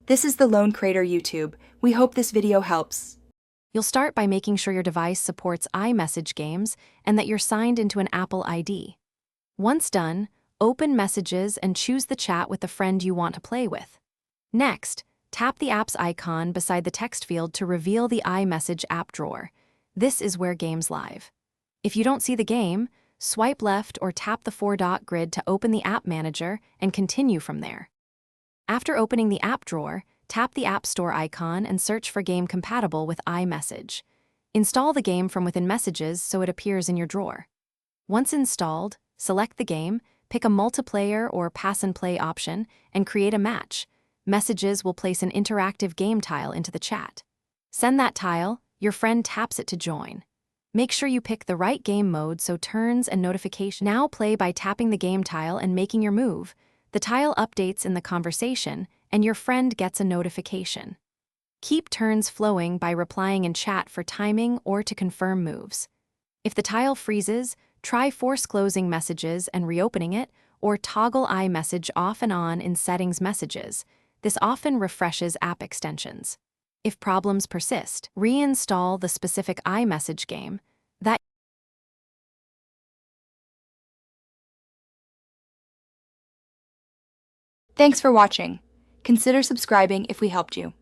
This is the Lone Crater YouTube. We hope this video helps. You'll start by making sure your device supports iMessage games and that you're signed into an Apple ID. Once done, open Messages and choose the chat with the friend you want to play with. Next, tap the app's icon beside the text field to reveal the iMessage app drawer. This is where Games Live. If you don't see the game, swipe left or tap the four-dot grid to open the app manager and continue from there. After opening the app drawer, tap the App Store icon and search for game compatible with iMessage. Install the game from within Messages so it appears in your drawer. Once installed, select the game, pick a multiplayer or pass-and-play option, and create a match. Messages will place an interactive game tile into the chat. Send that tile, your friend taps it to join. Make sure you pick the right game mode so turns and notifications now play by tapping the game tile and making your move. The tile updates in the conversation, and your friend gets a notification. Keep turns flowing by replying in chat for timing or to confirm moves. If the tile freezes, try force closing Messages and reopening it, or toggle iMessage off and on in Settings Messages. This often refreshes app extensions. If problems persist, reinstall the specific iMessage game. Thanks for watching. Consider subscribing if we helped you.